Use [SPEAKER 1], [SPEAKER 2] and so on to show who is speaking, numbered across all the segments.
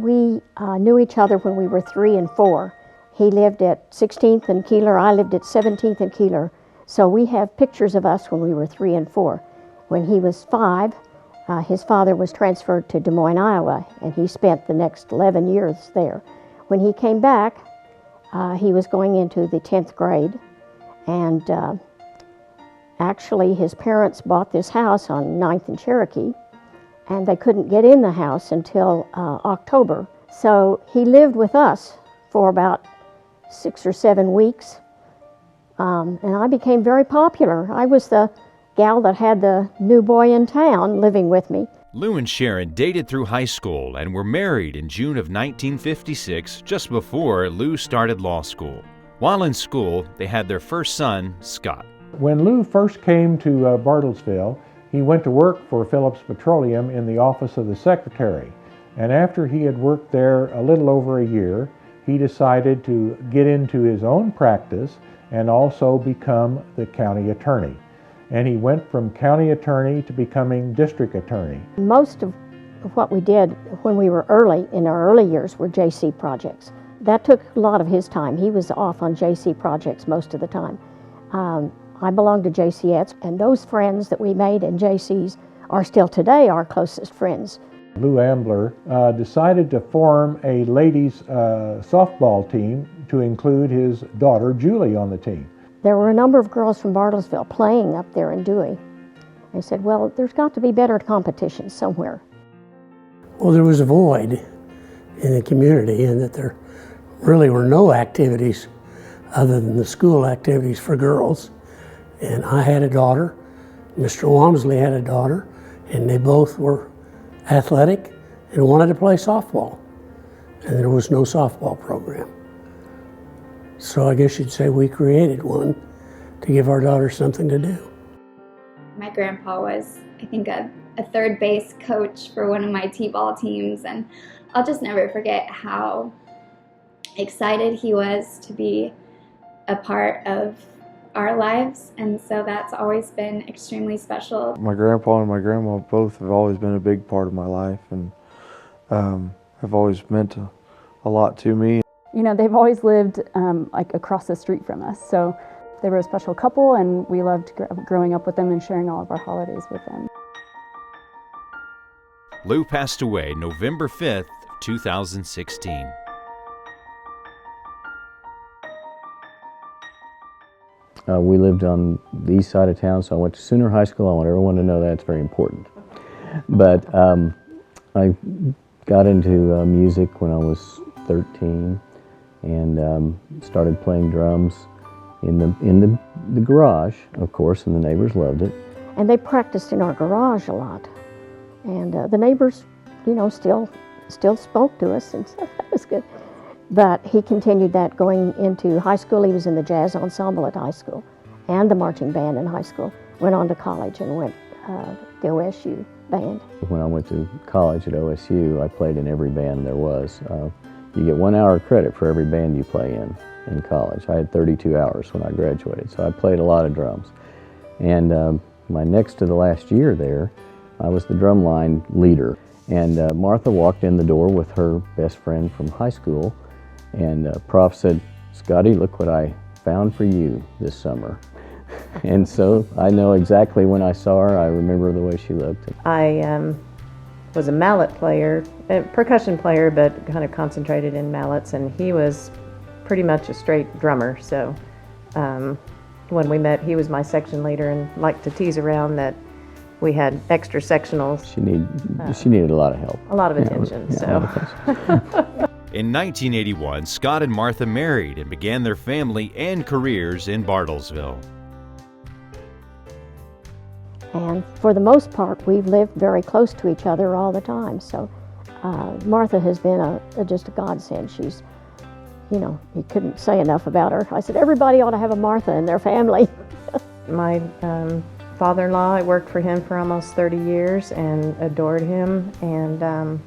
[SPEAKER 1] We knew each other when we were 3 and 4. He lived at 16th and Keeler, I lived at 17th and Keeler. So we have pictures of us when we were 3 and 4. When he was 5, his father was transferred to Des Moines, Iowa, and he spent the next 11 years there. When he came back, he was going into the 10th grade, and actually his parents bought this house on 9th and Cherokee, and they couldn't get in the house until October. So he lived with us for about 6 or 7 weeks, and I became very popular. I was the gal that had the new boy in town living with me.
[SPEAKER 2] Lou and Sharon dated through high school and were married in June of 1956, just before Lou started law school. While in school, they had their first son, Scott.
[SPEAKER 3] When Lou first came to Bartlesville, he went to work for Phillips Petroleum in the office of the secretary. And after he had worked there a little over a year, he decided to get into his own practice and also become the county attorney. And he went from county attorney to becoming district attorney. Most
[SPEAKER 1] of what we did when we were in our early years, were JC projects. That took a lot of his time. He was off on JC projects most of the time. I belonged to JCS, and those friends that we made in JCs are still today our closest friends.
[SPEAKER 3] Lou Ambler decided to form a ladies' softball team to include his daughter Julie on the team.
[SPEAKER 1] There were a number of girls from Bartlesville playing up there in Dewey. I said, well, there's got to be better competition somewhere.
[SPEAKER 4] Well, there was a void in the community in that there really were no activities other than the school activities for girls. And I had a daughter, Mr. Walmsley had a daughter, and they both were athletic and wanted to play softball. And there was no softball program. So I guess you'd say we created one to give our daughter something to do.
[SPEAKER 5] My grandpa was, I think, a third base coach for one of my t-ball teams, and I'll just never forget how excited he was to be a part of our lives, and so that's always been extremely special.
[SPEAKER 6] My grandpa and my grandma both have always been a big part of my life, and have always meant a lot to me.
[SPEAKER 7] You know, they've always lived like across the street from us, so they were a special couple, and we loved growing up with them and sharing all of our holidays with them.
[SPEAKER 2] Lou passed away November 5th, 2016.
[SPEAKER 8] We lived on the east side of town, so I went to Sooner High School. I want everyone to know that. It's very important. But I got into music when I was 13 and started playing drums in the garage, of course, and the neighbors loved it.
[SPEAKER 1] And they practiced in our garage a lot. And the neighbors, you know, still spoke to us, and so that was good. But he continued that going into high school. He was in the jazz ensemble at high school and the marching band in high school. Went on to college and went the OSU band.
[SPEAKER 8] When I went to college at OSU, I played in every band there was. You get 1 hour credit for every band you play in college. I had 32 hours when I graduated, so I played a lot of drums. And my next to the last year there, I was the drumline leader. And Martha walked in the door with her best friend from high school, and Prof said, "Scotty, look what I found for you this summer." And so I know exactly when I saw her, I remember the way she looked.
[SPEAKER 9] I was a mallet player, a percussion player, but kind of concentrated in mallets, and he was pretty much a straight drummer. So when we met, he was my section leader and liked to tease around that we had extra sectionals.
[SPEAKER 8] She needed a lot of help.
[SPEAKER 9] A lot of attention,
[SPEAKER 2] In 1981, Scott and Martha married and began their family and careers in Bartlesville.
[SPEAKER 1] And for the most part, we've lived very close to each other all the time. So Martha has been just a godsend. She's, you know, you couldn't say enough about her. I said, everybody ought to have a Martha in their family.
[SPEAKER 9] My father-in-law, I worked for him for almost 30 years and adored him. And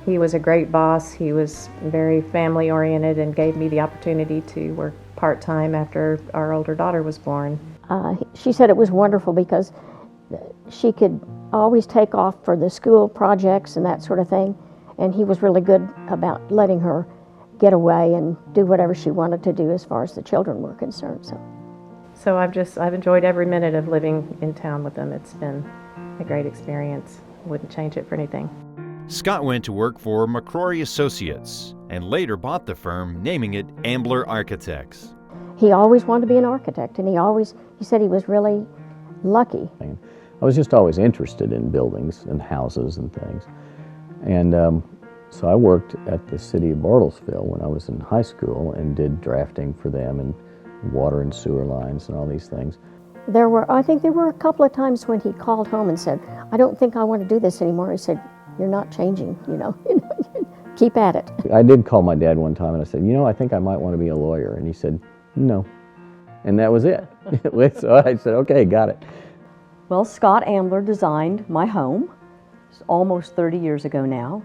[SPEAKER 9] he was a great boss. He was very family-oriented and gave me the opportunity to work part-time after our older daughter was born.
[SPEAKER 1] She said it was wonderful because she could always take off for the school projects and that sort of thing, and he was really good about letting her get away and do whatever she wanted to do as far as the children were concerned.
[SPEAKER 9] So I've enjoyed every minute of living in town with them. It's been a great experience. Wouldn't change it for anything.
[SPEAKER 2] Scott went to work for McCrory Associates and later bought the firm, naming it Ambler Architects.
[SPEAKER 1] He always wanted to be an architect, and he said he was really lucky.
[SPEAKER 8] I was just always interested in buildings and houses and things. And so I worked at the city of Bartlesville when I was in high school and did drafting for them and water and sewer lines and all these things.
[SPEAKER 1] I think there were a couple of times when he called home and said, "I don't think I want to do this anymore." He said, "You're not changing, keep at it."
[SPEAKER 8] I did call my dad one time and I said, I think I might want to be a lawyer. And he said, "No." And that was it. So I said, okay, got it.
[SPEAKER 10] Well, Scott Ambler designed my home. It's almost 30 years ago now.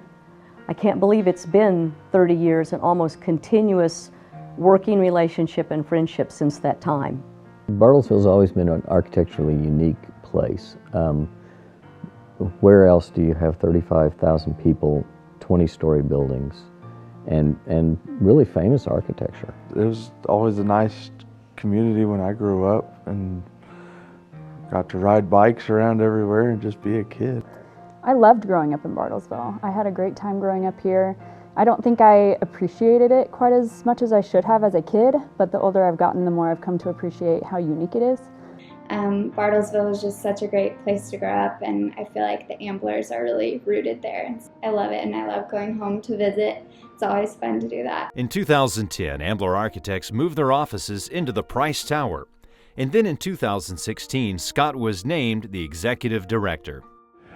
[SPEAKER 10] I can't believe it's been 30 years and almost continuous working relationship and friendship since that time.
[SPEAKER 8] Bartlesville's always been an architecturally unique place. Where else do you have 35,000 people, 20-story buildings, and really famous architecture?
[SPEAKER 6] It was always a nice community when I grew up and got to ride bikes around everywhere and just be a kid.
[SPEAKER 7] I loved growing up in Bartlesville. I had a great time growing up here. I don't think I appreciated it quite as much as I should have as a kid, but the older I've gotten, the more I've come to appreciate how unique it is.
[SPEAKER 5] Bartlesville is just such a great place to grow up, and I feel like the Amblers are really rooted there. I love it, and I love going home to visit. It's always fun to do that.
[SPEAKER 2] In 2010, Ambler Architects moved their offices into the Price Tower. And then in 2016, Scott was named the executive director.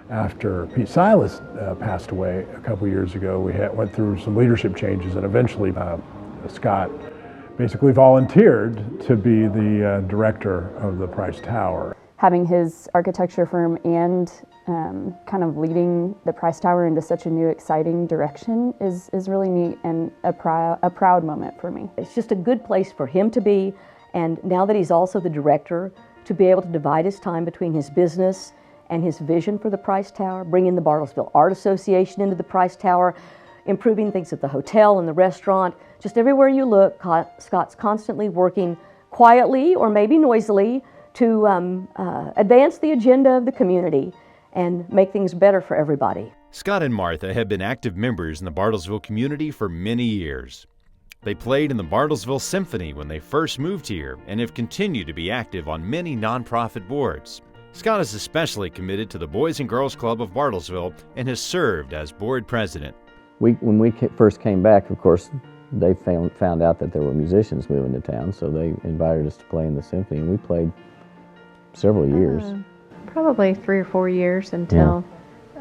[SPEAKER 11] After Pete Silas passed away a couple years ago, we went through some leadership changes, and eventually Scott basically volunteered to be the director of the Price Tower.
[SPEAKER 7] Having his architecture firm and kind of leading the Price Tower into such a new, exciting direction is really neat and a proud moment for me.
[SPEAKER 10] It's just a good place for him to be, and now that he's also the director, to be able to divide his time between his business and his vision for the Price Tower, bringing the Bartlesville Art Association into the Price Tower, improving things at the hotel and the restaurant. Just everywhere you look, Scott's constantly working quietly or maybe noisily to advance the agenda of the community and make things better for everybody.
[SPEAKER 2] Scott and Martha have been active members in the Bartlesville community for many years. They played in the Bartlesville Symphony when they first moved here and have continued to be active on many nonprofit boards. Scott is especially committed to the Boys and Girls Club of Bartlesville and has served as board president.
[SPEAKER 8] When we first came back, of course, they found out that there were musicians moving to town, so they invited us to play in the symphony, and we played several years.
[SPEAKER 9] Probably 3 or 4 years until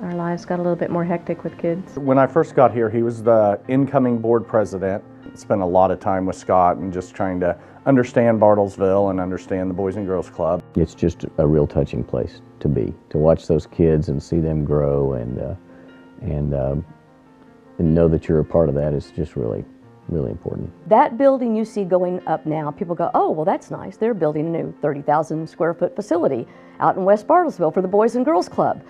[SPEAKER 9] our lives got a little bit more hectic with kids.
[SPEAKER 12] When I first got here, he was the incoming board president. Spent a lot of time with Scott and just trying to understand Bartlesville and understand the Boys and Girls Club.
[SPEAKER 8] It's just a real touching place to be, to watch those kids and see them grow and know that you're a part of that is just really important.
[SPEAKER 10] That building you see going up now, people go, oh, well, that's nice. They're building a new 30,000 square foot facility out in West Bartlesville for the Boys and Girls Club.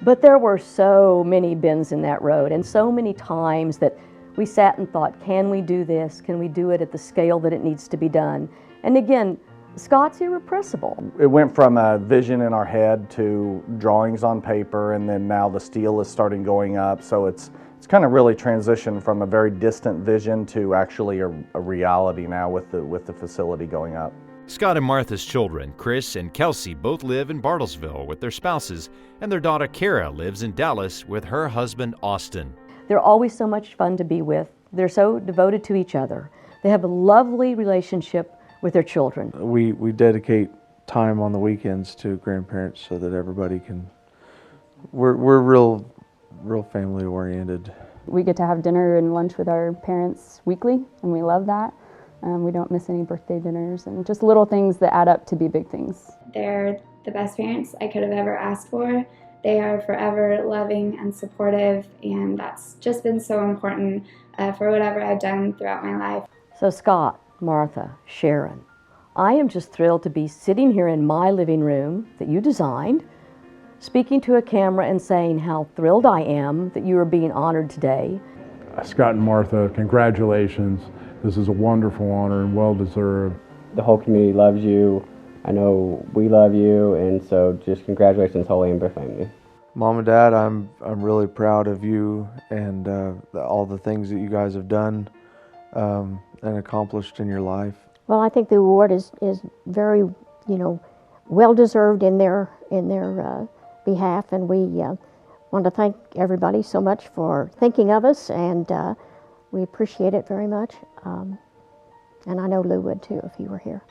[SPEAKER 10] But there were so many bends in that road and so many times that we sat and thought, can we do this? Can we do it at the scale that it needs to be done? And again, Scott's irrepressible.
[SPEAKER 12] It went from a vision in our head to drawings on paper, and then now the steel is starting going up. So it's kind of really transitioned from a very distant vision to actually a reality now with the facility going up.
[SPEAKER 2] Scott and Martha's children, Chris and Kelsey, both live in Bartlesville with their spouses, and their daughter Kara lives in Dallas with her husband Austin.
[SPEAKER 10] They're always so much fun to be with. They're so devoted to each other. They have a lovely relationship with their children.
[SPEAKER 6] We dedicate time on the weekends to grandparents so that everybody can. We're real family oriented.
[SPEAKER 7] We get to have dinner and lunch with our parents weekly, and we love that. We don't miss any birthday dinners, and just little things that add up to be big things.
[SPEAKER 5] They're the best parents I could have ever asked for. They are forever loving and supportive, and that's just been so important for whatever I've done throughout my life.
[SPEAKER 10] So Scott, Martha, Sharon, I am just thrilled to be sitting here in my living room that you designed, speaking to a camera and saying how thrilled I am that you are being honored today.
[SPEAKER 11] Scott and Martha, congratulations. This is a wonderful honor and well deserved.
[SPEAKER 13] The whole community loves you. I know we love you, and so just congratulations, whole Ambler family.
[SPEAKER 6] Mom and Dad, I'm really proud of you and all the things that you guys have done and accomplished in your life.
[SPEAKER 1] Well, I think the award is very, well deserved in their behalf, and we want to thank everybody so much for thinking of us, and we appreciate it very much. And I know Lou would too if he were here.